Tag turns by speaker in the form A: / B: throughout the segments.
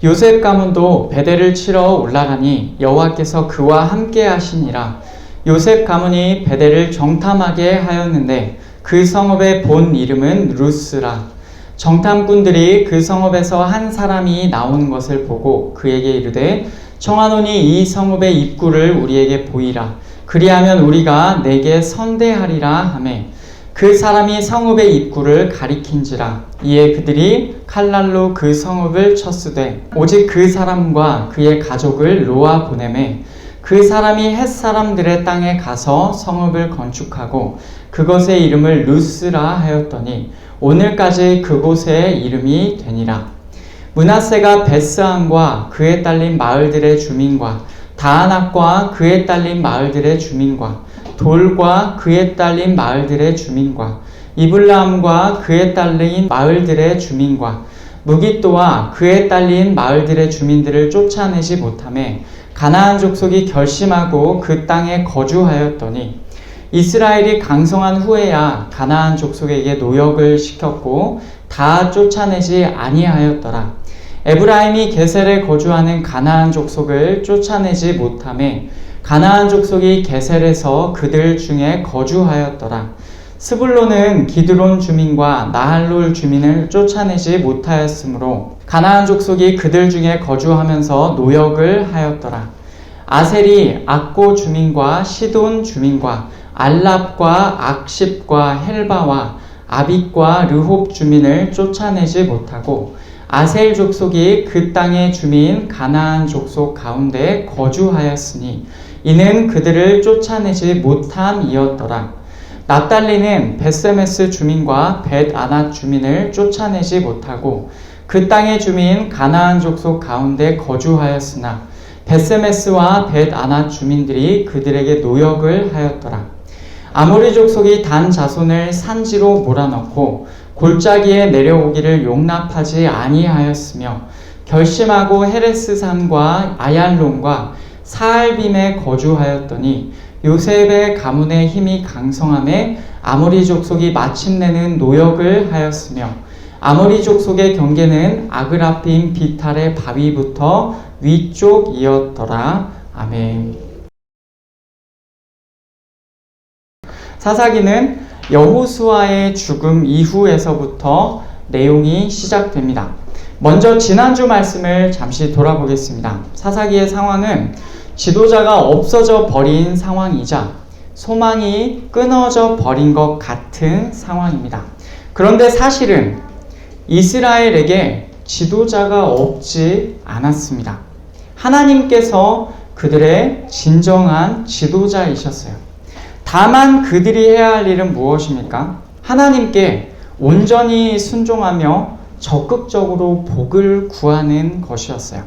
A: 요셉 가문도 베델을 치러 올라가니 여호와께서 그와 함께 하시니라. 요셉 가문이 베델을 정탐하게 하였는데 그 성읍의 본 이름은 루스라. 정탐꾼들이 그 성읍에서 한 사람이 나오는 것을 보고 그에게 이르되 청하노니 이 성읍의 입구를 우리에게 보이라. 그리하면 우리가 내게 선대하리라 하매 그 사람이 성읍의 입구를 가리킨지라. 이에 그들이 칼날로 그 성읍을 쳤으되 오직 그 사람과 그의 가족을 놓아 보내매 그 사람이 헷 사람들의 땅에 가서 성읍을 건축하고 그것의 이름을 루스라 하였더니 오늘까지 그곳의 이름이 되니라. 므낫세가 베스안과 그에 딸린 마을들의 주민과 다아낙과 그에 딸린 마을들의 주민과 돌과 그에 딸린 마을들의 주민과 이블람과 그에 딸린 마을들의 주민과 무깃도와 그에 딸린 마을들의 주민들을 쫓아내지 못하매 가나안 족속이 결심하고 그 땅에 거주하였더니 이스라엘이 강성한 후에야 가나안 족속에게 노역을 시켰고 다 쫓아내지 아니하였더라. 에브라임이 게셀에 거주하는 가나안 족속을 쫓아내지 못하매 가나안 족속이 게셀에서 그들 중에 거주하였더라. 스불론은 기드론 주민과 나할롤 주민을 쫓아내지 못하였으므로 가나안 족속이 그들 중에 거주하면서 노역을 하였더라. 아셀이 악고 주민과 시돈 주민과 알랍과 악십과 헬바와 아빗과 르홉 주민을 쫓아내지 못하고 아셀 족속이 그 땅의 주민 가나안 족속 가운데 거주하였으니 이는 그들을 쫓아내지 못함이었더라. 납달리는 벳세메스 주민과 벳아낫 주민을 쫓아내지 못하고 그 땅의 주민 가나안 족속 가운데 거주하였으나 벳세메스와 벳아낫 주민들이 그들에게 노역을 하였더라. 아모리 족속이 단 자손을 산지로 몰아넣고 골짜기에 내려오기를 용납하지 아니하였으며 결심하고 헤레스 산과 아얄론과 사알빔에 거주하였더니 요셉의 가문의 힘이 강성함에 아모리 족속이 마침내는 노역을 하였으며 아모리 족속의 경계는 아그라빔 비탈의 바위부터 위쪽이었더라. 아멘. 사사기는 여호수아의 죽음 이후에서부터 내용이 시작됩니다. 먼저 지난주 말씀을 잠시 돌아보겠습니다. 사사기의 상황은 지도자가 없어져 버린 상황이자 소망이 끊어져 버린 것 같은 상황입니다. 그런데 사실은 이스라엘에게 지도자가 없지 않았습니다. 하나님께서 그들의 진정한 지도자이셨어요. 다만 그들이 해야 할 일은 무엇입니까? 하나님께 온전히 순종하며 적극적으로 복을 구하는 것이었어요.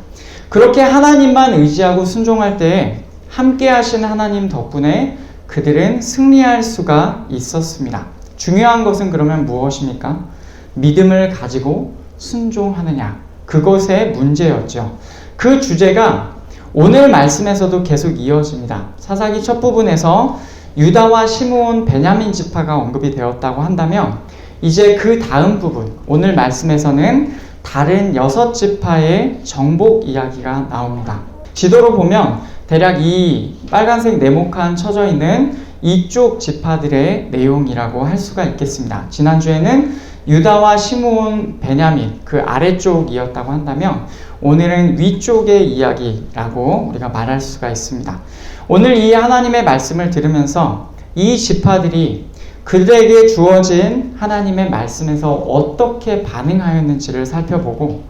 A: 그렇게 하나님만 의지하고 순종할 때 함께 하신 하나님 덕분에 그들은 승리할 수가 있었습니다. 중요한 것은 그러면 무엇입니까? 믿음을 가지고 순종하느냐. 그것의 문제였죠. 그 주제가 오늘 말씀에서도 계속 이어집니다. 사사기 첫 부분에서 유다와 시므온, 베냐민 지파가 언급이 되었다고 한다면 이제 그 다음 부분, 오늘 말씀에서는 다른 6지파의 정복 이야기가 나옵니다. 지도로 보면 대략 이 빨간색 네모칸 쳐져 있는 이쪽 지파들의 내용이라고 할 수가 있겠습니다. 지난주에는 유다와 시므온, 베냐민 그 아래쪽이었다고 한다면 오늘은 위쪽의 이야기라고 우리가 말할 수가 있습니다. 오늘 이 하나님의 말씀을 들으면서 이 지파들이 그들에게 주어진 하나님의 말씀에서 어떻게 반응하였는지를 살펴보고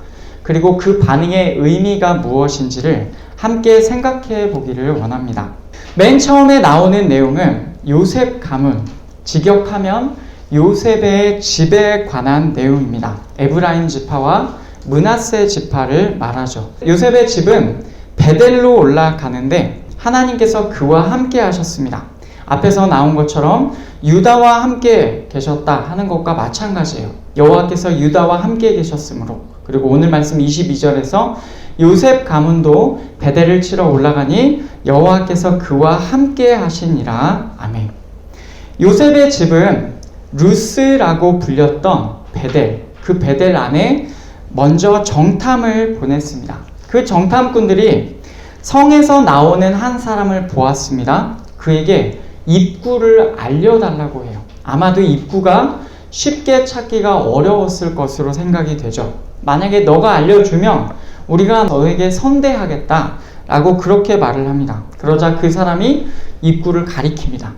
A: 그리고 그 반응의 의미가 무엇인지를 함께 생각해 보기를 원합니다. 맨 처음에 나오는 내용은 요셉 가문, 직역하면 요셉의 집에 관한 내용입니다. 에브라임 지파와 므낫세 지파를 말하죠. 요셉의 집은 베델로 올라가는데 하나님께서 그와 함께 하셨습니다. 앞에서 나온 것처럼 유다와 함께 계셨다 하는 것과 마찬가지예요. 여호와께서 유다와 함께 계셨으므로. 그리고 오늘 말씀 22절에서 요셉 가문도 베델을 치러 올라가니 여호와께서 그와 함께 하시니라. 아멘. 요셉의 집은 루스라고 불렸던 베델, 그 베델 안에 먼저 정탐을 보냈습니다. 그 정탐꾼들이 성에서 나오는 한 사람을 보았습니다. 그에게 입구를 알려달라고 해요. 아마도 입구가 쉽게 찾기가 어려웠을 것으로 생각이 되죠. 만약에 너가 알려주면 우리가 너에게 선대하겠다 라고 그렇게 말을 합니다. 그러자 그 사람이 입구를 가리킵니다.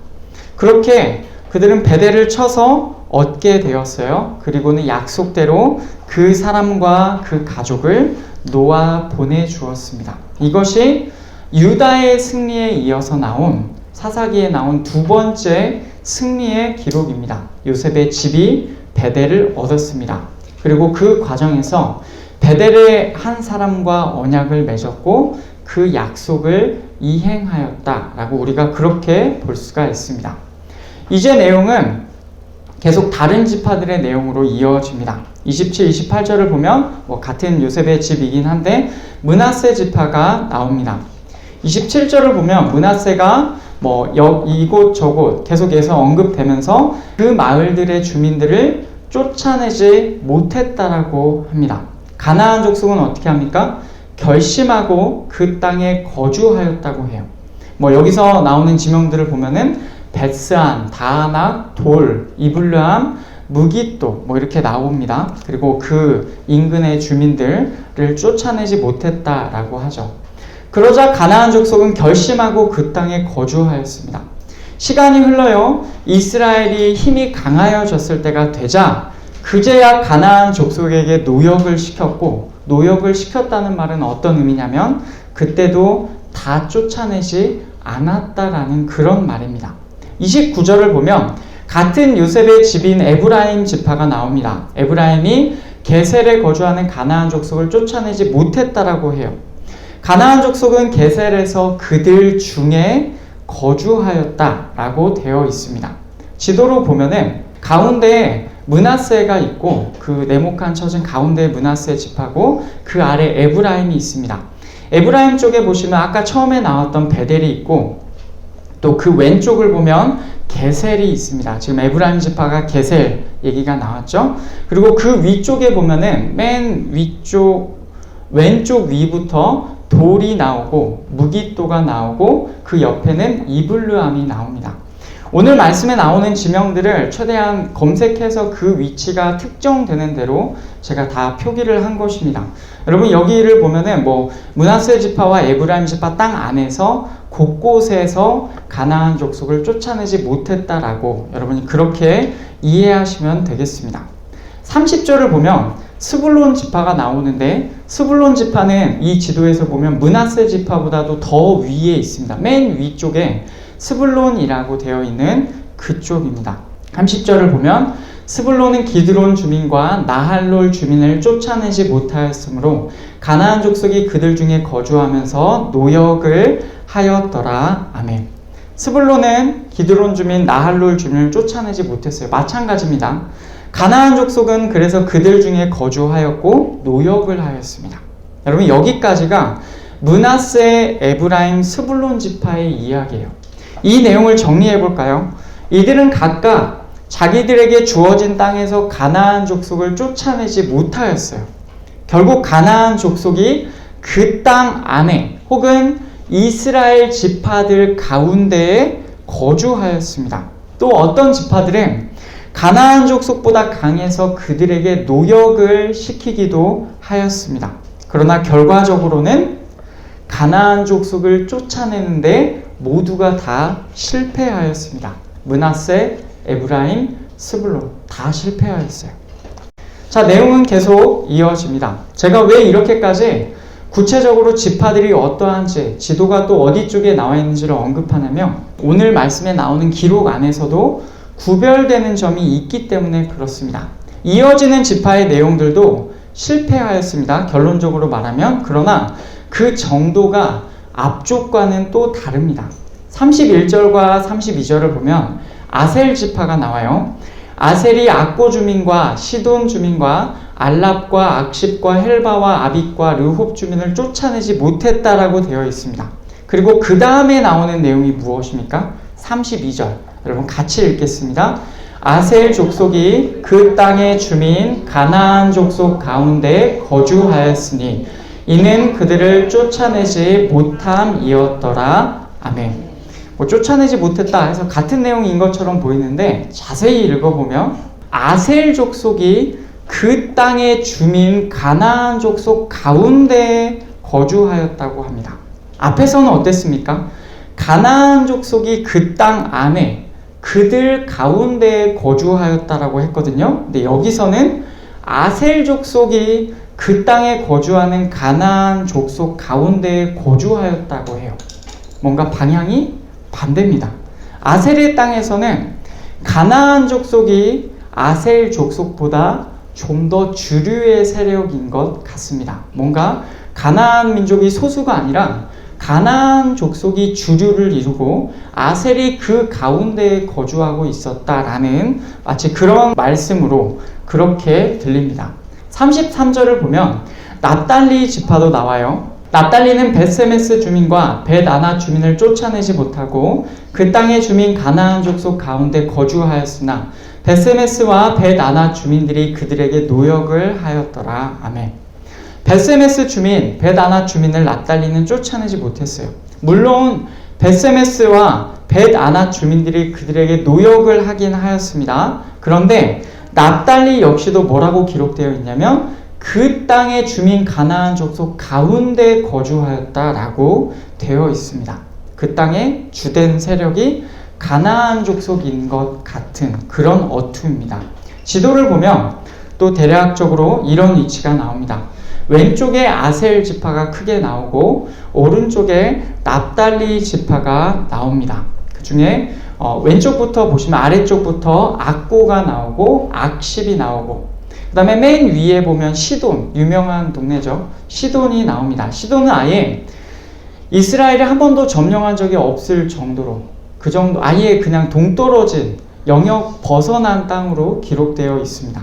A: 그렇게 그들은 베델을 쳐서 얻게 되었어요. 그리고는 약속대로 그 사람과 그 가족을 놓아 보내주었습니다. 이것이 유다의 승리에 이어서 나온 사사기에 나온 두 번째 승리의 기록입니다. 요셉의 집이 베델을 얻었습니다. 그리고 그 과정에서 베델의 한 사람과 언약을 맺었고 그 약속을 이행하였다라고 우리가 그렇게 볼 수가 있습니다. 이제 내용은 계속 다른 지파들의 내용으로 이어집니다. 27, 28절을 보면 같은 요셉의 집이긴 한데 므낫세 지파가 나옵니다. 27절을 보면 므낫세가 이곳저곳 계속해서 언급되면서 그 마을들의 주민들을 쫓아내지 못했다라고 합니다. 가나안 족속은 어떻게 합니까? 결심하고 그 땅에 거주하였다고 해요. 여기서 나오는 지명들을 보면은 벳스안, 다아낙, 돌, 이블르함, 무깃도 이렇게 나옵니다. 그리고 그 인근의 주민들을 쫓아내지 못했다라고 하죠. 그러자 가나안 족속은 결심하고 그 땅에 거주하였습니다. 시간이 흘러요. 이스라엘이 힘이 강하여졌을 때가 되자 그제야 가나안 족속에게 노역을 시켰고, 노역을 시켰다는 말은 어떤 의미냐면 그때도 다 쫓아내지 않았다라는 그런 말입니다. 29절을 보면 같은 요셉의 집인 에브라임 지파가 나옵니다. 에브라임이 게셀에 거주하는 가나안 족속을 쫓아내지 못했다라고 해요. 가나안 족속은 게셀에서 그들 중에 거주하였다라고 되어 있습니다. 지도로 보면은 가운데에 므낫세가 있고 그 네모칸 쳐진 가운데에 므낫세 지파고 그 아래 에브라임이 있습니다. 에브라임 쪽에 보시면 아까 처음에 나왔던 베델이 있고 또 그 왼쪽을 보면 게셀이 있습니다. 지금 에브라임 지파가 게셀 얘기가 나왔죠. 그리고 그 위쪽에 보면은 맨 위쪽 왼쪽 위부터 돌이 나오고 무깃도가 나오고 그 옆에는 이블르함이 나옵니다. 오늘 말씀에 나오는 지명들을 최대한 검색해서 그 위치가 특정되는 대로 제가 다 표기를 한 것입니다. 여러분 여기를 보면은 므낫세 지파와 에브라임 지파 땅 안에서 곳곳에서 가나안 족속을 쫓아내지 못했다라고 여러분이 그렇게 이해하시면 되겠습니다. 30절을 보면 스불론 지파가 나오는데 스불론 지파는 이 지도에서 보면 므낫세 지파보다도 더 위에 있습니다. 맨 위쪽에 스불론이라고 되어 있는 그쪽입니다. 30절을 보면 스불론은 기드론 주민과 나할롤 주민을 쫓아내지 못하였으므로 가나안 족속이 그들 중에 거주하면서 노역을 하였더라. 아멘. 스불론은 기드론 주민, 나할롤 주민을 쫓아내지 못했어요. 마찬가지입니다. 가나안 족속은 그래서 그들 중에 거주하였고 노역을 하였습니다. 여러분 여기까지가 므낫세, 에브라임, 스불론 지파의 이야기예요. 이 내용을 정리해 볼까요? 이들은 각각 자기들에게 주어진 땅에서 가나안 족속을 쫓아내지 못하였어요. 결국 가나안 족속이 그 땅 안에 혹은 이스라엘 지파들 가운데에 거주하였습니다. 또 어떤 지파들은 가나안 족속보다 강해서 그들에게 노역을 시키기도 하였습니다. 그러나 결과적으로는 가나안 족속을 쫓아내는데 모두가 다 실패하였습니다. 므낫세, 에브라임, 스불론 다 실패하였어요. 자, 내용은 계속 이어집니다. 제가 왜 이렇게까지 구체적으로 지파들이 어떠한지, 지도가 또 어디 쪽에 나와 있는지를 언급하냐면 오늘 말씀에 나오는 기록 안에서도 구별되는 점이 있기 때문에 그렇습니다. 이어지는 지파의 내용들도 실패하였습니다. 결론적으로 말하면. 그러나 그 정도가 앞쪽과는 또 다릅니다. 31절과 32절을 보면 아셀 지파가 나와요. 아셀이 악고 주민과 시돈 주민과 알랍과 악십과 헬바와 아빗과 르홉 주민을 쫓아내지 못했다라고 되어 있습니다. 그리고 그 다음에 나오는 내용이 무엇입니까? 32절. 여러분 같이 읽겠습니다. 아셀 족속이 그 땅의 주민 가나안 족속 가운데 거주하였으니 이는 그들을 쫓아내지 못함이었더라. 아멘. 쫓아내지 못했다 해서 같은 내용인 것처럼 보이는데 자세히 읽어보면 아셀 족속이 그 땅의 주민 가나안 족속 가운데 거주하였다고 합니다. 앞에서는 어땠습니까? 가나안 족속이 그 땅 안에 그들 가운데 거주하였다라고 했거든요. 근데 여기서는 아셀 족속이 그 땅에 거주하는 가나안 족속 가운데 거주하였다고 해요. 뭔가 방향이 반대입니다. 아셀의 땅에서는 가나안 족속이 아셀 족속보다 좀 더 주류의 세력인 것 같습니다. 뭔가 가나안 민족이 소수가 아니라 가나안 족속이 주류를 이루고 아셀이 그 가운데에 거주하고 있었다라는 마치 그런 말씀으로 그렇게 들립니다. 33절을 보면 납달리 지파도 나와요. 납달리는 벳세메스 주민과 벳아나 주민을 쫓아내지 못하고 그 땅의 주민 가나안 족속 가운데 거주하였으나 벳세메스와 벳아나 주민들이 그들에게 노역을 하였더라. 아멘. 벳세메스 주민, 벳아나 주민을 납달리는 쫓아내지 못했어요. 물론 벳세메스와 벳아나 주민들이 그들에게 노역을 하긴 하였습니다. 그런데 납달리 역시도 뭐라고 기록되어 있냐면 그 땅의 주민 가나안 족속 가운데 거주하였다라고 되어 있습니다. 그 땅의 주된 세력이 가나안 족속인 것 같은 그런 어투입니다. 지도를 보면 또 대략적으로 이런 위치가 나옵니다. 왼쪽에 아셀 지파가 크게 나오고 오른쪽에 납달리 지파가 나옵니다. 그 중에 왼쪽부터 보시면 아래쪽부터 악고가 나오고 악십이 나오고 그 다음에 맨 위에 보면 시돈, 유명한 동네죠. 시돈이 나옵니다. 시돈은 아예 이스라엘이 한 번도 점령한 적이 없을 정도로 그 정도 아예 그냥 동떨어진 영역 벗어난 땅으로 기록되어 있습니다.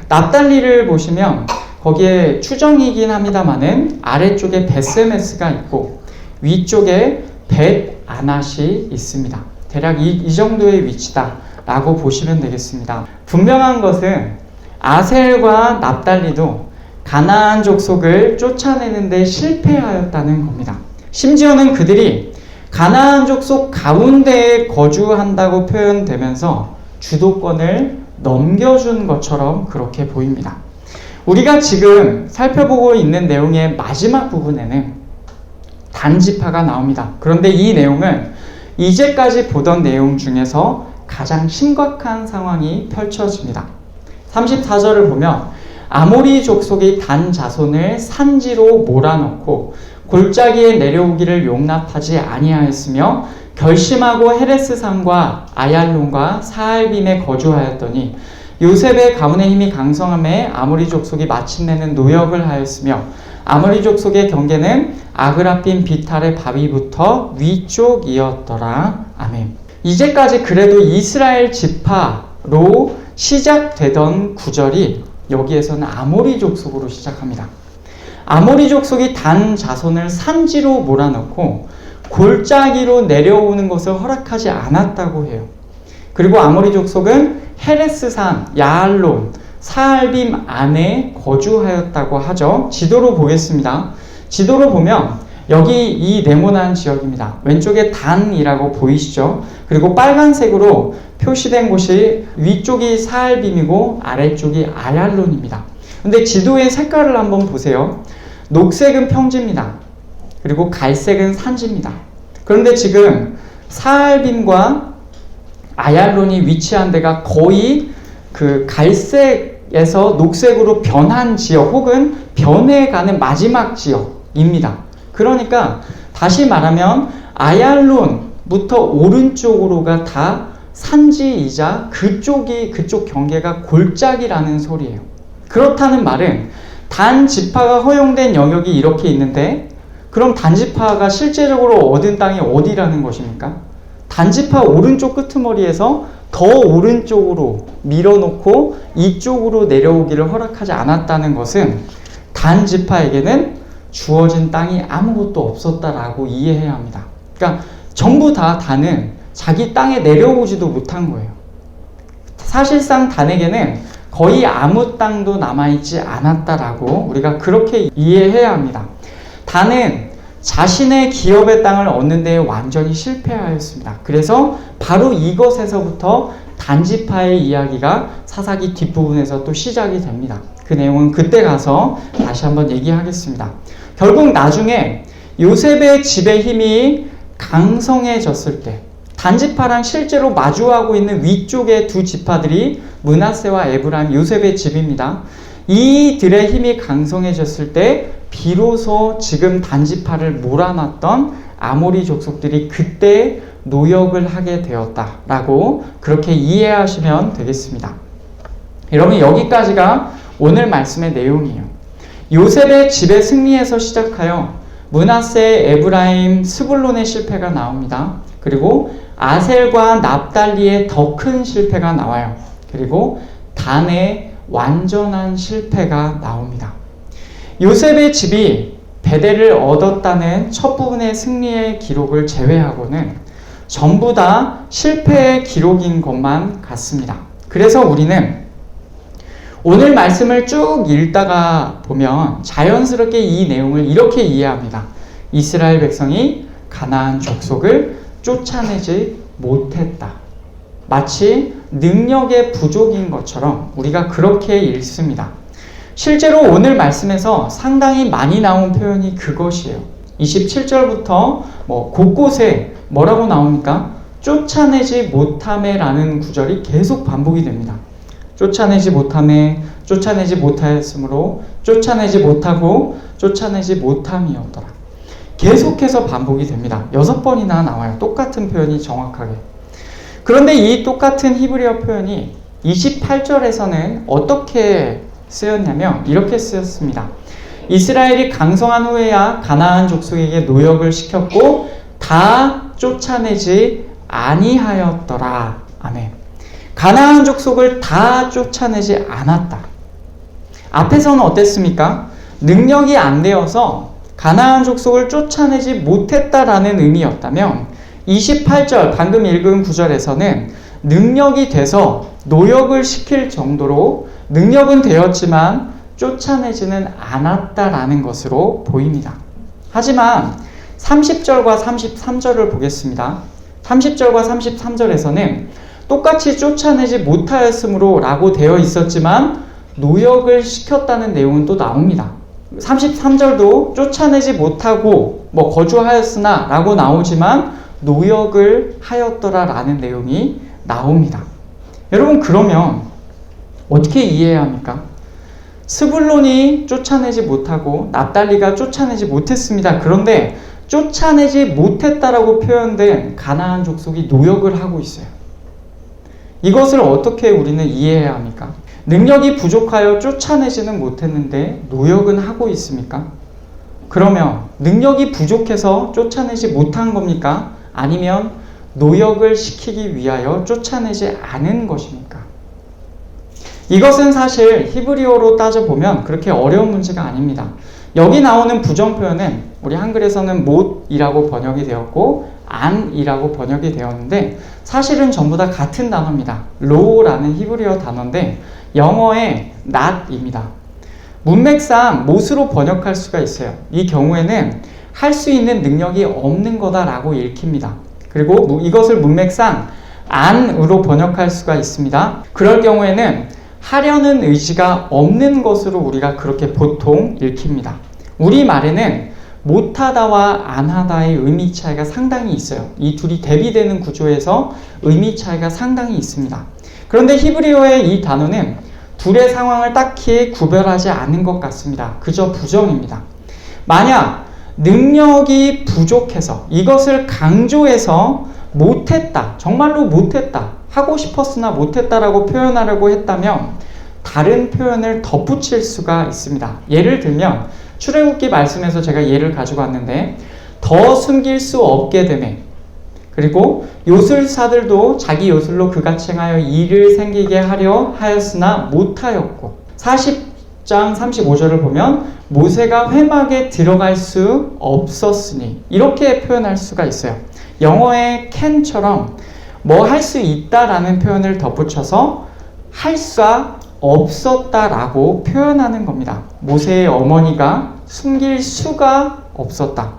A: 납달리를 보시면 거기에 추정이긴 합니다만은 아래쪽에 벳세메스가 있고 위쪽에 벳아낫이 있습니다. 대략 이 정도의 위치다라고 보시면 되겠습니다. 분명한 것은 아셀과 납달리도 가나안 족속을 쫓아내는 데 실패하였다는 겁니다. 심지어는 그들이 가나안 족속 가운데에 거주한다고 표현되면서 주도권을 넘겨준 것처럼 그렇게 보입니다. 우리가 지금 살펴보고 있는 내용의 마지막 부분에는 단지파가 나옵니다. 그런데 이 내용은 이제까지 보던 내용 중에서 가장 심각한 상황이 펼쳐집니다. 34절을 보면 아모리 족속이 단 자손을 산지로 몰아넣고 골짜기에 내려오기를 용납하지 아니하였으며 결심하고 헤레스산과 아얄론과 사알빔에 거주하였더니 요셉의 가문의 힘이 강성함에 아모리 족속이 마침내는 노역을 하였으며 아모리 족속의 경계는 아그라빔 비탈의 바위부터 위쪽이었더라. 아멘. 이제까지 그래도 이스라엘 지파로 시작되던 구절이 여기에서는 아모리 족속으로 시작합니다. 아모리 족속이 단 자손을 산지로 몰아넣고 골짜기로 내려오는 것을 허락하지 않았다고 해요. 그리고 아모리 족속은 헤레스산, 야알론, 사알빔 안에 거주하였다고 하죠. 지도로 보겠습니다. 지도로 보면 여기 이 네모난 지역입니다. 왼쪽에 단이라고 보이시죠? 그리고 빨간색으로 표시된 곳이 위쪽이 사알빔이고 아래쪽이 아얄론입니다. 근데 지도의 색깔을 한번 보세요. 녹색은 평지입니다. 그리고 갈색은 산지입니다. 그런데 지금 사알빔과 아얄론이 위치한 데가 거의 그 갈색에서 녹색으로 변한 지역 혹은 변해가는 마지막 지역입니다. 그러니까 다시 말하면 아얄론부터 오른쪽으로가 다 산지이자 그쪽 경계가 골짜기라는 소리예요. 그렇다는 말은 단 지파가 허용된 영역이 이렇게 있는데 그럼 단지파가 실제적으로 얻은 땅이 어디라는 것입니까? 단지파 오른쪽 끄트머리에서 더 오른쪽으로 밀어놓고 이쪽으로 내려오기를 허락하지 않았다는 것은 단지파에게는 주어진 땅이 아무것도 없었다라고 이해해야 합니다. 그러니까 전부 다 단은 자기 땅에 내려오지도 못한 거예요. 사실상 단에게는 거의 아무 땅도 남아있지 않았다라고 우리가 그렇게 이해해야 합니다. 단은 자신의 기업의 땅을 얻는 데 완전히 실패하였습니다. 그래서 바로 이것에서부터 단지파의 이야기가 사사기 뒷부분에서 또 시작이 됩니다. 그 내용은 그때 가서 다시 한번 얘기하겠습니다. 결국 나중에 요셉의 집의 힘이 강성해졌을 때 단지파랑 실제로 마주하고 있는 위쪽의 두 지파들이 므낫세와 에브라임, 요셉의 집입니다. 이들의 힘이 강성해졌을 때 비로소 지금 단지파를 몰아놨던 아모리 족속들이 그때 노역을 하게 되었다라고 그렇게 이해하시면 되겠습니다. 여러분, 여기까지가 오늘 말씀의 내용이에요. 요셉의 집의 승리에서 시작하여 므낫세, 에브라임, 스불론의 실패가 나옵니다. 그리고 아셀과 납달리의 더 큰 실패가 나와요. 그리고 단의 완전한 실패가 나옵니다. 요셉의 집이 베델을 얻었다는 첫 부분의 승리의 기록을 제외하고는 전부 다 실패의 기록인 것만 같습니다. 그래서 우리는 오늘 말씀을 쭉 읽다가 보면 자연스럽게 이 내용을 이렇게 이해합니다. 이스라엘 백성이 가나안 족속을 쫓아내지 못했다. 마치 능력의 부족인 것처럼 우리가 그렇게 읽습니다. 실제로 오늘 말씀에서 상당히 많이 나온 표현이 그것이에요. 27절부터 곳곳에 뭐라고 나옵니까? 쫓아내지 못함에라는 구절이 계속 반복이 됩니다. 쫓아내지 못함에, 쫓아내지 못하였으므로, 쫓아내지 못하고, 쫓아내지 못함이었더라. 계속해서 반복이 됩니다. 6번이나 나와요. 똑같은 표현이 정확하게. 그런데 이 똑같은 히브리어 표현이 28절에서는 어떻게 쓰였냐면 이렇게 쓰였습니다. 이스라엘이 강성한 후에야 가나안 족속에게 노역을 시켰고 다 쫓아내지 아니하였더라. 아멘. 가나안 족속을 다 쫓아내지 않았다. 앞에서는 어땠습니까? 능력이 안 되어서 가나안 족속을 쫓아내지 못했다라는 의미였다면 28절 방금 읽은 구절에서는 능력이 돼서 노역을 시킬 정도로 능력은 되었지만 쫓아내지는 않았다라는 것으로 보입니다. 하지만 30절과 33절을 보겠습니다. 30절과 33절에서는 똑같이 쫓아내지 못하였으므로 라고 되어 있었지만 노역을 시켰다는 내용은 또 나옵니다. 33절도 쫓아내지 못하고 거주하였으나 라고 나오지만 노역을 하였더라 라는 내용이 나옵니다. 여러분, 그러면 어떻게 이해해야 합니까? 스불론이 쫓아내지 못하고 납달리가 쫓아내지 못했습니다. 그런데 쫓아내지 못했다라고 표현된 가나안 족속이 노역을 하고 있어요. 이것을 어떻게 우리는 이해해야 합니까? 능력이 부족하여 쫓아내지는 못했는데 노역은 하고 있습니까? 그러면 능력이 부족해서 쫓아내지 못한 겁니까? 아니면 노역을 시키기 위하여 쫓아내지 않은 것입니까? 이것은 사실 히브리어로 따져보면 그렇게 어려운 문제가 아닙니다. 여기 나오는 부정표현은 우리 한글에서는 못이라고 번역이 되었고 안이라고 번역이 되었는데 사실은 전부 다 같은 단어입니다. 로라는 히브리어 단어인데 영어의 not입니다. 문맥상 못으로 번역할 수가 있어요. 이 경우에는 할 수 있는 능력이 없는 거다라고 읽힙니다. 그리고 이것을 문맥상 안으로 번역할 수가 있습니다. 그럴 경우에는 하려는 의지가 없는 것으로 우리가 그렇게 보통 읽힙니다. 우리말에는 못하다와 안하다의 의미 차이가 상당히 있어요. 이 둘이 대비되는 구조에서 의미 차이가 상당히 있습니다. 그런데 히브리어의 이 단어는 둘의 상황을 딱히 구별하지 않는 것 같습니다. 그저 부정입니다. 만약 능력이 부족해서 이것을 강조해서 못했다, 정말로 못했다, 하고 싶었으나 못했다라고 표현하려고 했다면 다른 표현을 덧붙일 수가 있습니다. 예를 들면 출애굽기 말씀에서 제가 예를 가지고 왔는데 더 숨길 수 없게 되매, 그리고 요술사들도 자기 요술로 그같이 행하여 일을 생기게 하려 하였으나 못하였고, 40장 35절을 보면 모세가 회막에 들어갈 수 없었으니, 이렇게 표현할 수가 있어요. 영어의 can처럼 뭐 할 수 있다라는 표현을 덧붙여서 할 수가 없었다라고 표현하는 겁니다. 모세의 어머니가 숨길 수가 없었다.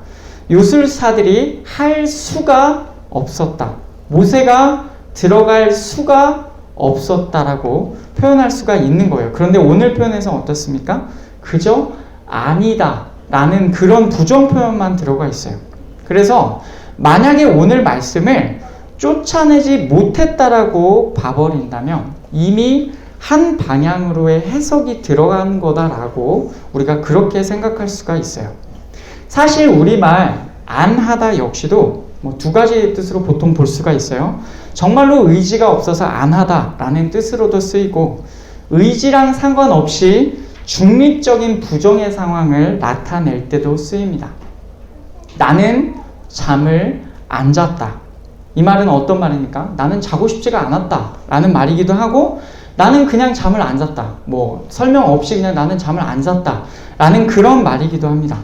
A: 요술사들이 할 수가 없었다. 모세가 들어갈 수가 없었다라고 표현할 수가 있는 거예요. 그런데 오늘 표현에서는 어떻습니까? 그저 아니다 라는 그런 부정 표현만 들어가 있어요. 그래서 만약에 오늘 말씀을 쫓아내지 못했다라고 봐버린다면 이미 한 방향으로의 해석이 들어간 거다라고 우리가 그렇게 생각할 수가 있어요. 사실 우리말 안 하다 역시도 두 가지 뜻으로 보통 볼 수가 있어요. 정말로 의지가 없어서 안 하다라는 뜻으로도 쓰이고, 의지랑 상관없이 중립적인 부정의 상황을 나타낼 때도 쓰입니다. 나는 잠을 안 잤다. 이 말은 어떤 말입니까? 나는 자고 싶지가 않았다 라는 말이기도 하고, 나는 그냥 잠을 안 잤다. 설명 없이 그냥 나는 잠을 안 잤다 라는 그런 말이기도 합니다.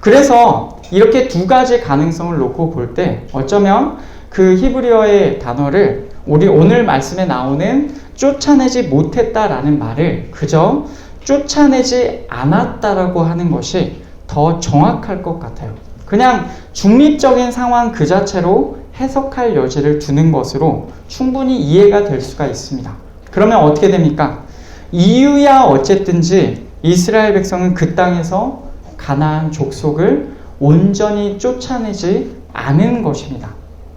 A: 그래서 이렇게 두 가지 가능성을 놓고 볼 때 어쩌면 그 히브리어의 단어를 우리 오늘 말씀에 나오는 쫓아내지 못했다라는 말을 그저 쫓아내지 않았다라고 하는 것이 더 정확할 것 같아요. 그냥 중립적인 상황 그 자체로 해석할 여지를 두는 것으로 충분히 이해가 될 수가 있습니다. 그러면 어떻게 됩니까? 이유야 어쨌든지 이스라엘 백성은 그 땅에서 가나안 족속을 온전히 쫓아내지 않은 것입니다.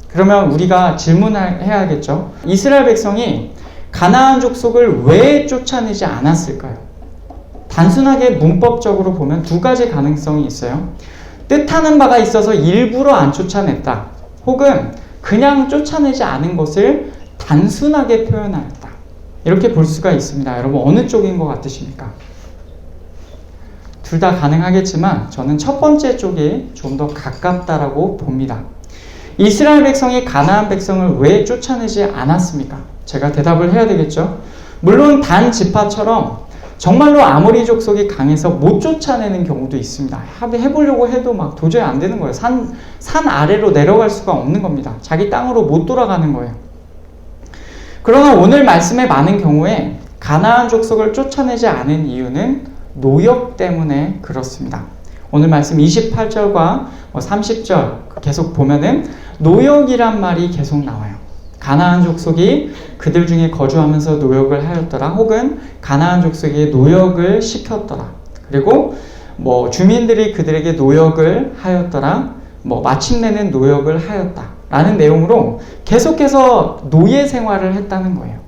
A: 그러면 우리가 질문해야겠죠. 이스라엘 백성이 가나안 족속을 왜 쫓아내지 않았을까요? 단순하게 문법적으로 보면 두 가지 가능성이 있어요. 뜻하는 바가 있어서 일부러 안 쫓아냈다. 혹은 그냥 쫓아내지 않은 것을 단순하게 표현하였다. 이렇게 볼 수가 있습니다. 여러분 어느 쪽인 것 같으십니까? 둘 다 가능하겠지만 저는 첫 번째 쪽이 좀 더 가깝다라고 봅니다. 이스라엘 백성이 가나안 백성을 왜 쫓아내지 않았습니까? 제가 대답을 해야 되겠죠. 물론 단 지파처럼 정말로 아모리 족속이 강해서 못 쫓아내는 경우도 있습니다. 해보려고 해도 막 도저히 안 되는 거예요. 산 아래로 내려갈 수가 없는 겁니다. 자기 땅으로 못 돌아가는 거예요. 그러나 오늘 말씀의 많은 경우에 가나안 족속을 쫓아내지 않은 이유는 노역 때문에 그렇습니다. 오늘 말씀 28절과 30절 계속 보면은 노역이란 말이 계속 나와요. 가나안 족속이 그들 중에 거주하면서 노역을 하였더라. 혹은 가나안 족속에게 노역을 시켰더라. 그리고 주민들이 그들에게 노역을 하였더라. 마침내는 노역을 하였다. 라는 내용으로 계속해서 노예 생활을 했다는 거예요.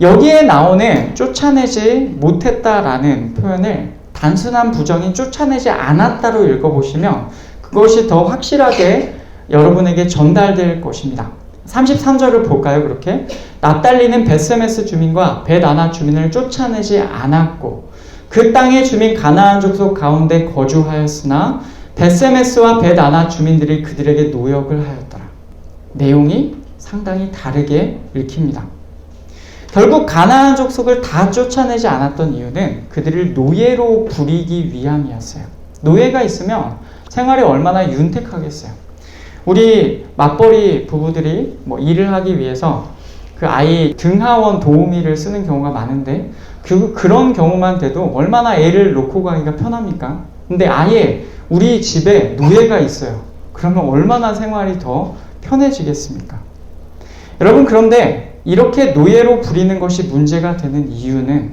A: 여기에 나오는 쫓아내지 못했다라는 표현을 단순한 부정인 쫓아내지 않았다로 읽어보시면 그것이 더 확실하게 여러분에게 전달될 것입니다. 33절을 볼까요? 그렇게 납달리는 벳세메스 주민과 벳아나 주민을 쫓아내지 않았고 그 땅의 주민 가나안 족속 가운데 거주하였으나 벳세메스와 벳아나 주민들이 그들에게 노역을 하였더라. 내용이 상당히 다르게 읽힙니다. 결국 가나안 족속을 다 쫓아내지 않았던 이유는 그들을 노예로 부리기 위함이었어요. 노예가 있으면 생활이 얼마나 윤택하겠어요. 우리 맞벌이 부부들이 일을 하기 위해서 그 아이 등하원 도우미를 쓰는 경우가 많은데 그런 경우만 돼도 얼마나 애를 놓고 가기가 편합니까? 근데 아예 우리 집에 노예가 있어요. 그러면 얼마나 생활이 더 편해지겠습니까? 여러분 그런데 이렇게 노예로 부리는 것이 문제가 되는 이유는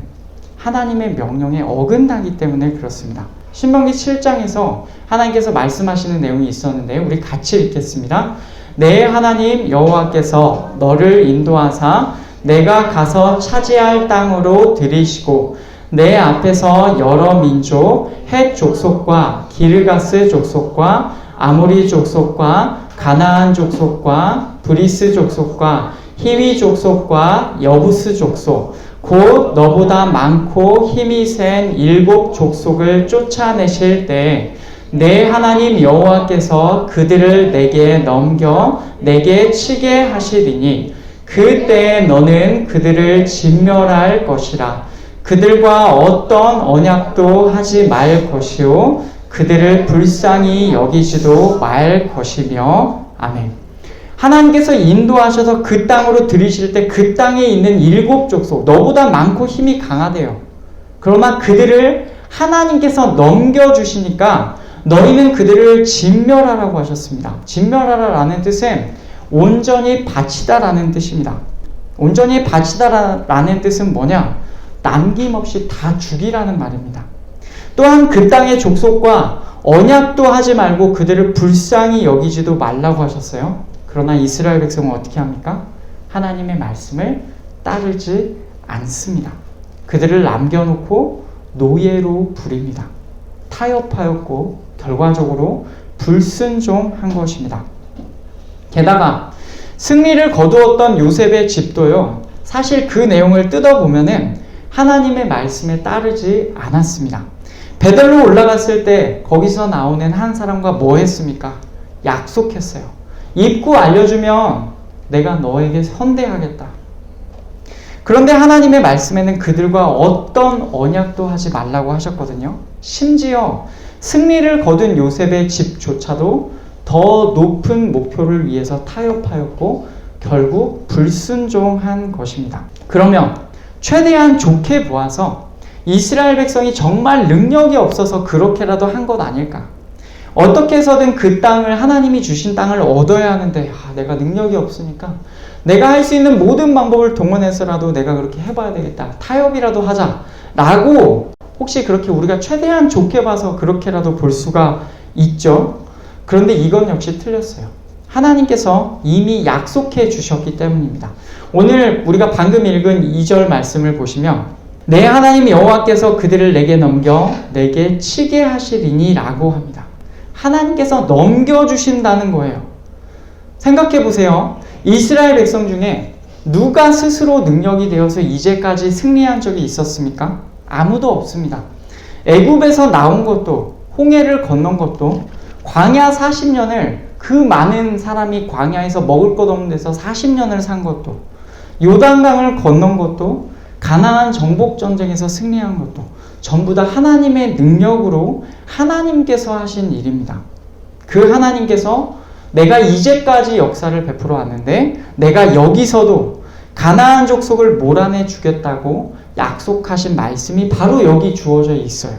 A: 하나님의 명령에 어긋나기 때문에 그렇습니다. 신명기 7장에서 하나님께서 말씀하시는 내용이 있었는데 우리 같이 읽겠습니다. 내 하나님 여호와께서 너를 인도하사 내가 가서 차지할 땅으로 들이시고 내 앞에서 여러 민족 헷 족속과 기르가스 족속과 아모리 족속과 가나안 족속과 브리스 족속과 히위 족속과 여부스 족속 곧 너보다 많고 힘이 센 7 족속을 쫓아내실 때 내 하나님 여호와께서 그들을 내게 넘겨 내게 치게 하시리니 그때 너는 그들을 진멸할 것이라. 그들과 어떤 언약도 하지 말 것이요 그들을 불쌍히 여기지도 말 것이며. 아멘. 하나님께서 인도하셔서 그 땅으로 들이실 때 그 땅에 있는 7족속, 너보다 많고 힘이 강하대요. 그러나 그들을 하나님께서 넘겨주시니까 너희는 그들을 진멸하라고 하셨습니다. 진멸하라라는 뜻은 온전히 바치다라는 뜻입니다. 온전히 바치다라는 뜻은 뭐냐? 남김없이 다 죽이라는 말입니다. 또한 그 땅의 족속과 언약도 하지 말고 그들을 불쌍히 여기지도 말라고 하셨어요. 그러나 이스라엘 백성은 어떻게 합니까? 하나님의 말씀을 따르지 않습니다. 그들을 남겨놓고 노예로 부립니다. 타협하였고 결과적으로 불순종한 것입니다. 게다가 승리를 거두었던 요셉의 집도요, 사실 그 내용을 뜯어보면은 하나님의 말씀에 따르지 않았습니다. 베델로 올라갔을 때 거기서 나오는 한 사람과 뭐 했습니까? 약속했어요. 입구 알려주면 내가 너에게 선대하겠다. 그런데 하나님의 말씀에는 그들과 어떤 언약도 하지 말라고 하셨거든요. 심지어 승리를 거둔 요셉의 집조차도 더 높은 목표를 위해서 타협하였고 결국 불순종한 것입니다. 그러면 최대한 좋게 보아서 이스라엘 백성이 정말 능력이 없어서 그렇게라도 한 것 아닐까? 어떻게 해서든 그 땅을, 하나님이 주신 땅을 얻어야 하는데 내가 능력이 없으니까 내가 할 수 있는 모든 방법을 동원해서라도 내가 그렇게 해봐야 되겠다. 타협이라도 하자. 라고 혹시 그렇게 우리가 최대한 좋게 봐서 그렇게라도 볼 수가 있죠. 그런데 이건 역시 틀렸어요. 하나님께서 이미 약속해 주셨기 때문입니다. 오늘 우리가 방금 읽은 2절 말씀을 보시면 내 하나님 여호와께서 그들을 내게 넘겨 내게 치게 하시리니 라고 합니다. 하나님께서 넘겨주신다는 거예요. 생각해 보세요. 이스라엘 백성 중에 누가 스스로 능력이 되어서 이제까지 승리한 적이 있었습니까? 아무도 없습니다. 애굽에서 나온 것도, 홍해를 건넌 것도, 광야 40년을 그 많은 사람이 광야에서 먹을 것 없는 데서 40년을 산 것도, 요단강을 건넌 것도, 가나안 정복 전쟁에서 승리한 것도 전부 다 하나님의 능력으로 하나님께서 하신 일입니다. 그 하나님께서 내가 이제까지 역사를 베풀어 왔는데 내가 여기서도 가나안 족속을 몰아내 주겠다고 약속하신 말씀이 바로 여기 주어져 있어요.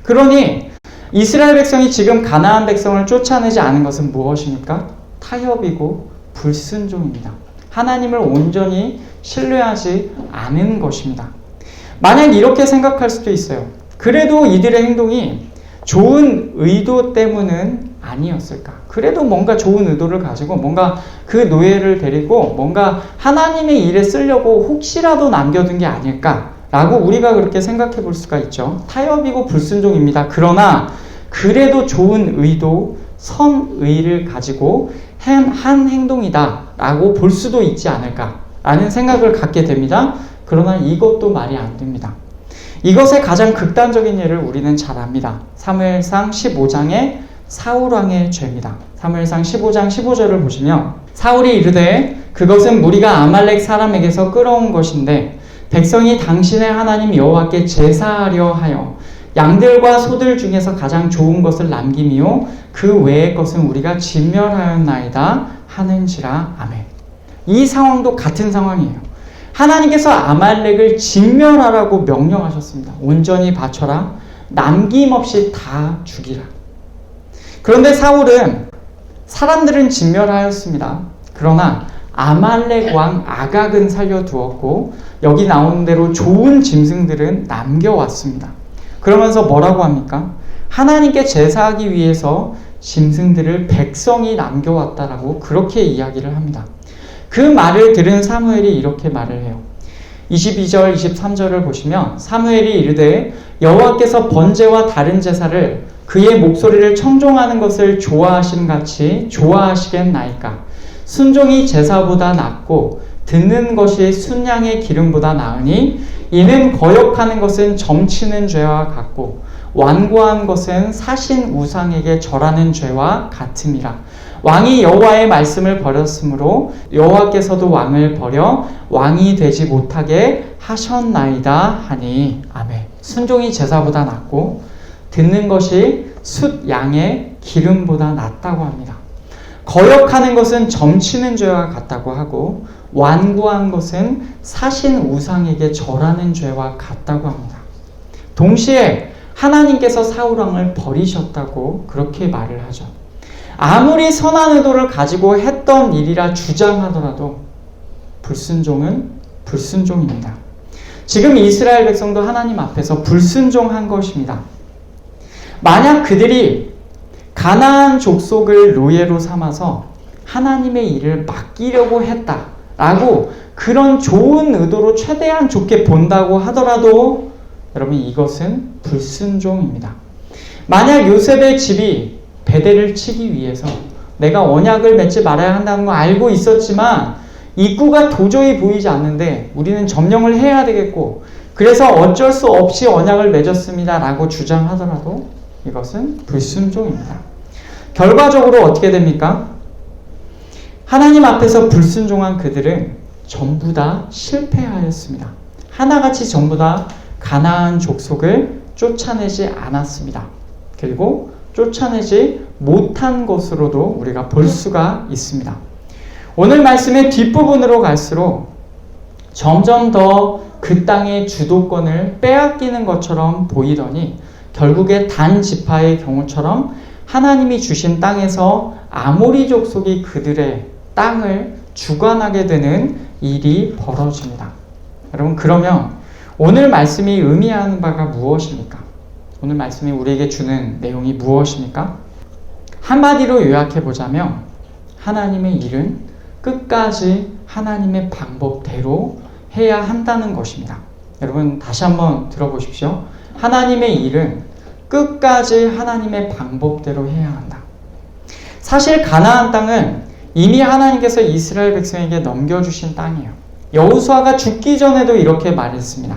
A: 그러니 이스라엘 백성이 지금 가나안 백성을 쫓아내지 않은 것은 무엇입니까? 타협이고 불순종입니다. 하나님을 온전히 신뢰하지 않은 것입니다. 만약 이렇게 생각할 수도 있어요. 그래도 이들의 행동이 좋은 의도 때문은 아니었을까? 그래도 뭔가 좋은 의도를 가지고 뭔가 그 노예를 데리고 뭔가 하나님의 일에 쓰려고 혹시라도 남겨둔 게 아닐까라고 우리가 그렇게 생각해 볼 수가 있죠. 타협이고 불순종입니다. 그러나 그래도 좋은 의도, 선의를 가지고 한 행동이다라고 볼 수도 있지 않을까라는 생각을 갖게 됩니다. 그러나 이것도 말이 안 됩니다. 이것의 가장 극단적인 예를 우리는 잘 압니다. 사무엘상 15장의 사울왕의 죄입니다. 사무엘상 15장 15절을 보시면 사울이 이르되 그것은 무리가 아말렉 사람에게서 끌어온 것인데 백성이 당신의 하나님 여호와께 제사하려 하여 양들과 소들 중에서 가장 좋은 것을 남김이요 그 외의 것은 우리가 진멸하였나이다 하는지라. 아멘. 이 상황도 같은 상황이에요. 하나님께서 아말렉을 진멸하라고 명령하셨습니다. 온전히 바쳐라. 남김없이 다 죽이라. 그런데 사울은 사람들은 진멸하였습니다. 그러나 아말렉 왕 아각은 살려두었고 여기 나오는 대로 좋은 짐승들은 남겨왔습니다. 그러면서 뭐라고 합니까? 하나님께 제사하기 위해서 짐승들을 백성이 남겨왔다라고 그렇게 이야기를 합니다. 그 말을 들은 사무엘이 이렇게 말을 해요. 22절, 23절을 보시면 사무엘이 이르되 여호와께서 번제와 다른 제사를 그의 목소리를 청종하는 것을 좋아하심 같이 좋아하시겠나이까? 순종이 제사보다 낫고 듣는 것이 순양의 기름보다 나으니 이는 거역하는 것은 점치는 죄와 같고 완고한 것은 사신 우상에게 절하는 죄와 같음이라. 왕이 여호와의 말씀을 버렸으므로 여호와께서도 왕을 버려 왕이 되지 못하게 하셨나이다 하니. 아멘. 순종이 제사보다 낫고 듣는 것이 숫 양의 기름보다 낫다고 합니다. 거역하는 것은 점치는 죄와 같다고 하고 완고한 것은 사신 우상에게 절하는 죄와 같다고 합니다. 동시에 하나님께서 사울왕을 버리셨다고 그렇게 말을 하죠. 아무리 선한 의도를 가지고 했던 일이라 주장하더라도 불순종은 불순종입니다. 지금 이스라엘 백성도 하나님 앞에서 불순종한 것입니다. 만약 그들이 가나안 족속을 노예로 삼아서 하나님의 일을 맡기려고 했다라고 그런 좋은 의도로 최대한 좋게 본다고 하더라도 여러분 이것은 불순종입니다. 만약 요셉의 집이 베델을 치기 위해서 내가 언약을 맺지 말아야 한다는 거 알고 있었지만 입구가 도저히 보이지 않는데 우리는 점령을 해야 되겠고 그래서 어쩔 수 없이 언약을 맺었습니다 라고 주장하더라도 이것은 불순종입니다. 결과적으로 어떻게 됩니까? 하나님 앞에서 불순종한 그들은 전부 다 실패하였습니다. 하나같이 전부 다 가나안 족속을 쫓아내지 않았습니다. 그리고 쫓아내지 못한 것으로도 우리가 볼 수가 있습니다. 오늘 말씀의 뒷부분으로 갈수록 점점 더 그 땅의 주도권을 빼앗기는 것처럼 보이더니 결국에 단 지파의 경우처럼 하나님이 주신 땅에서 아모리 족속이 그들의 땅을 주관하게 되는 일이 벌어집니다. 여러분 그러면 오늘 말씀이 의미하는 바가 무엇입니까? 오늘 말씀이 우리에게 주는 내용이 무엇입니까? 한마디로 요약해보자면 하나님의 일은 끝까지 하나님의 방법대로 해야 한다는 것입니다. 여러분 다시 한번 들어보십시오. 하나님의 일은 끝까지 하나님의 방법대로 해야 한다. 사실 가나안 땅은 이미 하나님께서 이스라엘 백성에게 넘겨주신 땅이에요. 여호수아가 죽기 전에도 이렇게 말했습니다.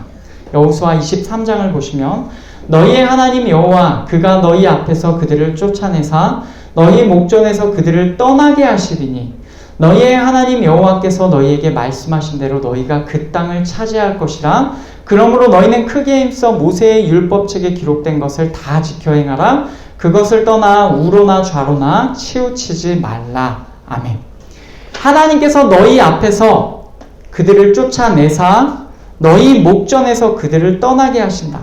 A: 여호수아 23장을 보시면 너희의 하나님 여호와 그가 너희 앞에서 그들을 쫓아내사 너희 목전에서 그들을 떠나게 하시리니 너희의 하나님 여호와께서 너희에게 말씀하신 대로 너희가 그 땅을 차지할 것이라. 그러므로 너희는 크게 힘써 모세의 율법책에 기록된 것을 다 지켜 행하라. 그것을 떠나 우로나 좌로나 치우치지 말라. 아멘. 하나님께서 너희 앞에서 그들을 쫓아내사 너희 목전에서 그들을 떠나게 하신다.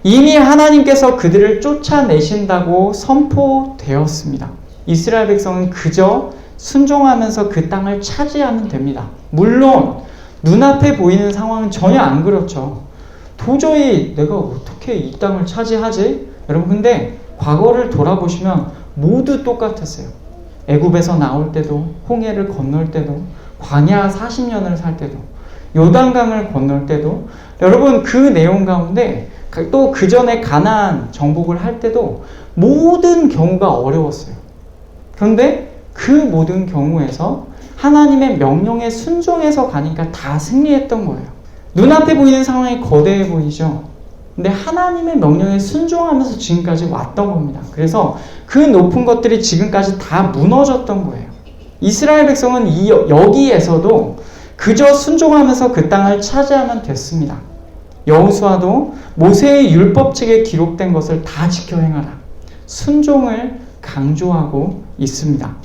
A: 이미 하나님께서 그들을 쫓아내신다고 선포되었습니다. 이스라엘 백성은 그저 순종하면서 그 땅을 차지하면 됩니다. 물론 눈앞에 보이는 상황은 전혀 안 그렇죠. 도저히 내가 어떻게 이 땅을 차지하지? 여러분 근데 과거를 돌아보시면 모두 똑같았어요. 애굽에서 나올 때도 홍해를 건널 때도 광야 40년을 살 때도 요단강을 건널 때도 여러분 그 내용 가운데 또 그 전에 가나안 정복을 할 때도 모든 경우가 어려웠어요. 그런데 그 모든 경우에서 하나님의 명령에 순종해서 가니까 다 승리했던 거예요. 눈앞에 보이는 상황이 거대해 보이죠. 근데 하나님의 명령에 순종하면서 지금까지 왔던 겁니다. 그래서 그 높은 것들이 지금까지 다 무너졌던 거예요. 이스라엘 백성은 여기에서도 그저 순종하면서 그 땅을 차지하면 됐습니다. 여호수아도 모세의 율법책에 기록된 것을 다 지켜 행하라. 순종을 강조하고 있습니다.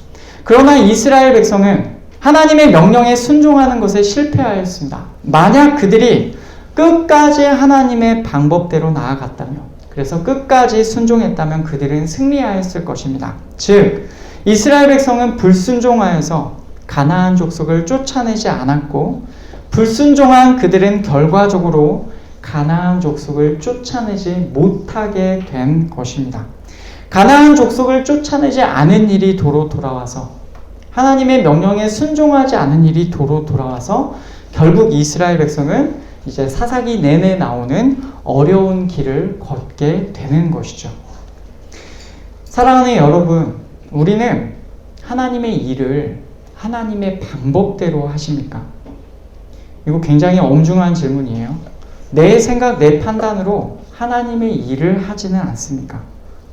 A: 그러나 이스라엘 백성은 하나님의 명령에 순종하는 것에 실패하였습니다. 만약 그들이 끝까지 하나님의 방법대로 나아갔다면, 그래서 끝까지 순종했다면 그들은 승리하였을 것입니다. 즉, 이스라엘 백성은 불순종하여서 가나안 족속을 쫓아내지 않았고, 불순종한 그들은 결과적으로 가나안 족속을 쫓아내지 못하게 된 것입니다. 가나안 족속을 쫓아내지 않은 일이 도로 돌아와서 하나님의 명령에 순종하지 않은 일이 도로 돌아와서 결국 이스라엘 백성은 이제 사사기 내내 나오는 어려운 길을 걷게 되는 것이죠. 사랑하는 여러분, 우리는 하나님의 일을 하나님의 방법대로 하십니까? 이거 굉장히 엄중한 질문이에요. 내 생각, 내 판단으로 하나님의 일을 하지는 않습니까?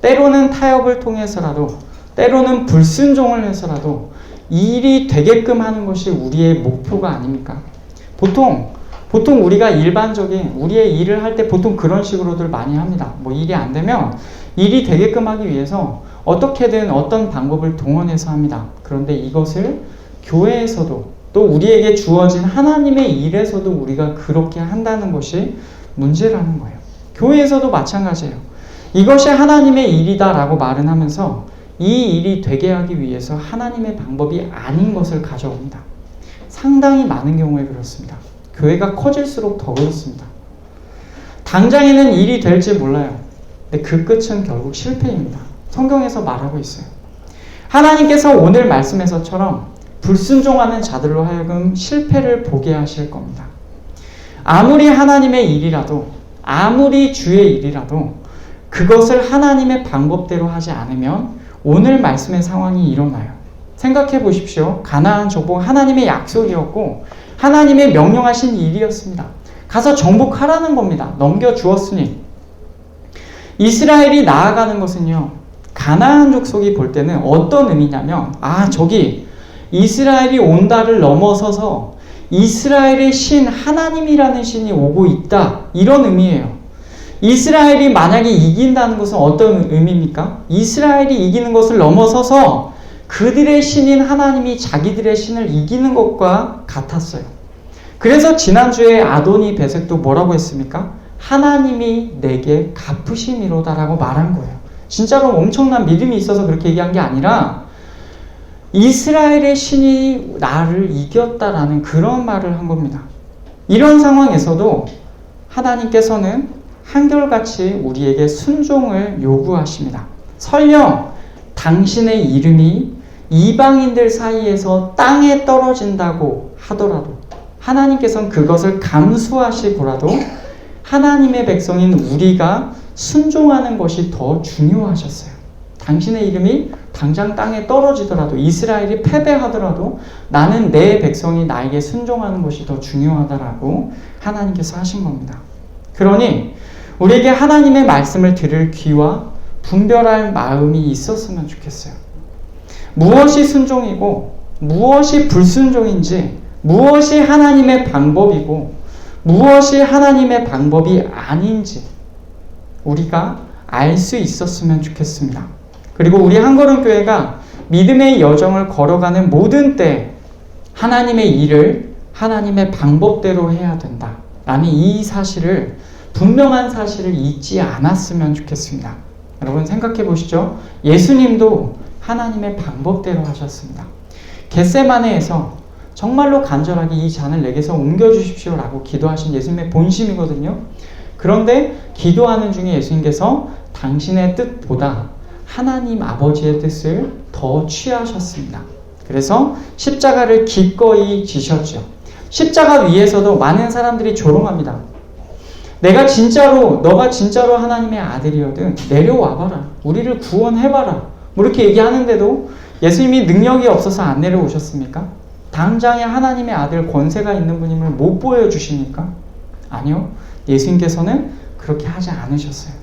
A: 때로는 타협을 통해서라도, 때로는 불순종을 해서라도 일이 되게끔 하는 것이 우리의 목표가 아닙니까? 보통 우리가 일반적인 우리의 일을 할 때 보통 그런 식으로들 많이 합니다. 뭐 일이 안 되면 일이 되게끔 하기 위해서 어떻게든 어떤 방법을 동원해서 합니다. 그런데 이것을 교회에서도 또 우리에게 주어진 하나님의 일에서도 우리가 그렇게 한다는 것이 문제라는 거예요. 교회에서도 마찬가지예요. 이것이 하나님의 일이다라고 말은 하면서 이 일이 되게 하기 위해서 하나님의 방법이 아닌 것을 가져옵니다. 상당히 많은 경우에 그렇습니다. 교회가 커질수록 더 그렇습니다. 당장에는 일이 될지 몰라요. 근데 그 끝은 결국 실패입니다. 성경에서 말하고 있어요. 하나님께서 오늘 말씀에서처럼 불순종하는 자들로 하여금 실패를 보게 하실 겁니다. 아무리 하나님의 일이라도, 아무리 주의 일이라도 그것을 하나님의 방법대로 하지 않으면 오늘 말씀의 상황이 일어나요. 생각해 보십시오. 가나안 정복 하나님의 약속이었고 하나님의 명령하신 일이었습니다. 가서 정복하라는 겁니다. 넘겨주었으니. 이스라엘이 나아가는 것은요, 가나안 족속이 볼 때는 어떤 의미냐면, 저기 이스라엘이 온다를 넘어서서 이스라엘의 신, 하나님이라는 신이 오고 있다, 이런 의미예요. 이스라엘이 만약에 이긴다는 것은 어떤 의미입니까? 이스라엘이 이기는 것을 넘어서서 그들의 신인 하나님이 자기들의 신을 이기는 것과 같았어요. 그래서 지난주에 아도니 베섹도 뭐라고 했습니까? 하나님이 내게 갚으심이로다라고 말한 거예요. 진짜로 엄청난 믿음이 있어서 그렇게 얘기한 게 아니라 이스라엘의 신이 나를 이겼다라는 그런 말을 한 겁니다. 이런 상황에서도 하나님께서는 한결같이 우리에게 순종을 요구하십니다. 설령 당신의 이름이 이방인들 사이에서 땅에 떨어진다고 하더라도 하나님께서는 그것을 감수하시고라도 하나님의 백성인 우리가 순종하는 것이 더 중요하셨어요. 당신의 이름이 당장 땅에 떨어지더라도, 이스라엘이 패배하더라도 나는 내 백성이 나에게 순종하는 것이 더 중요하다라고 하나님께서 하신 겁니다. 그러니 우리에게 하나님의 말씀을 들을 귀와 분별할 마음이 있었으면 좋겠어요. 무엇이 순종이고 무엇이 불순종인지, 무엇이 하나님의 방법이고 무엇이 하나님의 방법이 아닌지 우리가 알 수 있었으면 좋겠습니다. 그리고 우리 한걸음교회가 믿음의 여정을 걸어가는 모든 때 하나님의 일을 하나님의 방법대로 해야 된다라는 이 사실을, 분명한 사실을 잊지 않았으면 좋겠습니다. 여러분 생각해 보시죠. 예수님도 하나님의 방법대로 하셨습니다. 겟세마네에서 정말로 간절하게 이 잔을 내게서 옮겨주십시오 라고 기도하신 예수님의 본심이거든요. 그런데 기도하는 중에 예수님께서 당신의 뜻보다 하나님 아버지의 뜻을 더 취하셨습니다. 그래서 십자가를 기꺼이 지셨죠. 십자가 위에서도 많은 사람들이 조롱합니다. 너가 진짜로 하나님의 아들이거든 내려와봐라. 우리를 구원해봐라. 뭐 이렇게 얘기하는데도 예수님이 능력이 없어서 안 내려오셨습니까? 당장에 하나님의 아들 권세가 있는 분임을 못 보여주십니까? 아니요. 예수님께서는 그렇게 하지 않으셨어요.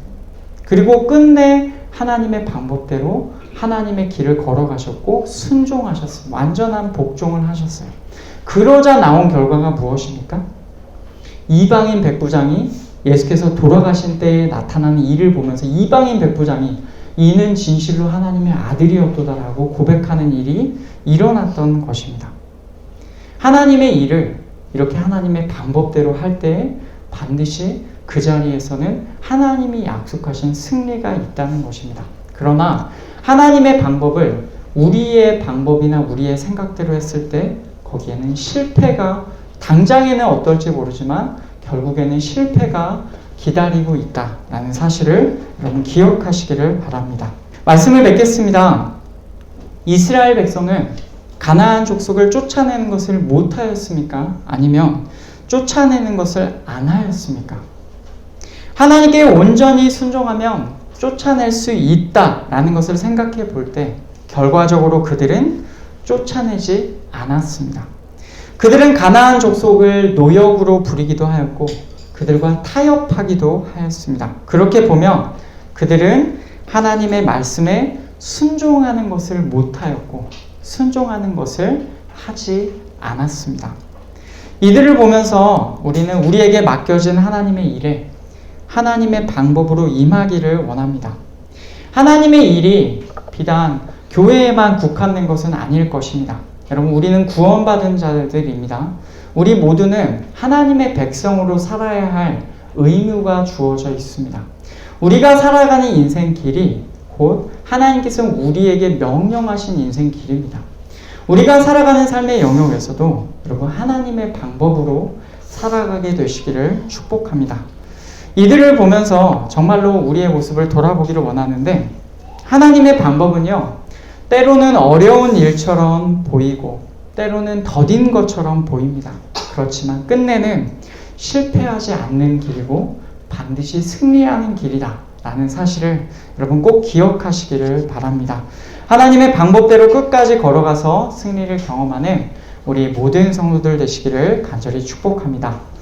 A: 그리고 끝내 하나님의 방법대로 하나님의 길을 걸어가셨고 순종하셨어요. 완전한 복종을 하셨어요. 그러자 나온 결과가 무엇입니까? 이방인 백부장이 예수께서 돌아가신 때에 나타나는 일을 보면서 이방인 백부장이 이는 진실로 하나님의 아들이었도다라고 고백하는 일이 일어났던 것입니다. 하나님의 일을 이렇게 하나님의 방법대로 할 때 반드시 그 자리에서는 하나님이 약속하신 승리가 있다는 것입니다. 그러나 하나님의 방법을 우리의 방법이나 우리의 생각대로 했을 때 거기에는 실패가, 당장에는 어떨지 모르지만 결국에는 실패가 기다리고 있다라는 사실을 여러분 기억하시기를 바랍니다. 말씀을 맺겠습니다. 이스라엘 백성은 가나안 족속을 쫓아내는 것을 못하였습니까? 아니면 쫓아내는 것을 안 하였습니까? 하나님께 온전히 순종하면 쫓아낼 수 있다라는 것을 생각해 볼 때 결과적으로 그들은 쫓아내지 않았습니다. 그들은 가나안 족속을 노역으로 부리기도 하였고 그들과 타협하기도 하였습니다. 그렇게 보면 그들은 하나님의 말씀에 순종하는 것을 못하였고 순종하는 것을 하지 않았습니다. 이들을 보면서 우리는 우리에게 맡겨진 하나님의 일에 하나님의 방법으로 임하기를 원합니다. 하나님의 일이 비단 교회에만 국한된 것은 아닐 것입니다. 여러분, 우리는 구원받은 자들입니다. 우리 모두는 하나님의 백성으로 살아야 할 의무가 주어져 있습니다. 우리가 살아가는 인생 길이 곧 하나님께서 우리에게 명령하신 인생 길입니다. 우리가 살아가는 삶의 영역에서도 여러분 하나님의 방법으로 살아가게 되시기를 축복합니다. 이들을 보면서 정말로 우리의 모습을 돌아보기를 원하는데, 하나님의 방법은요, 때로는 어려운 일처럼 보이고 때로는 더딘 것처럼 보입니다. 그렇지만 끝내는 실패하지 않는 길이고 반드시 승리하는 길이다 라는 사실을 여러분 꼭 기억하시기를 바랍니다. 하나님의 방법대로 끝까지 걸어가서 승리를 경험하는 우리 모든 성도들 되시기를 간절히 축복합니다.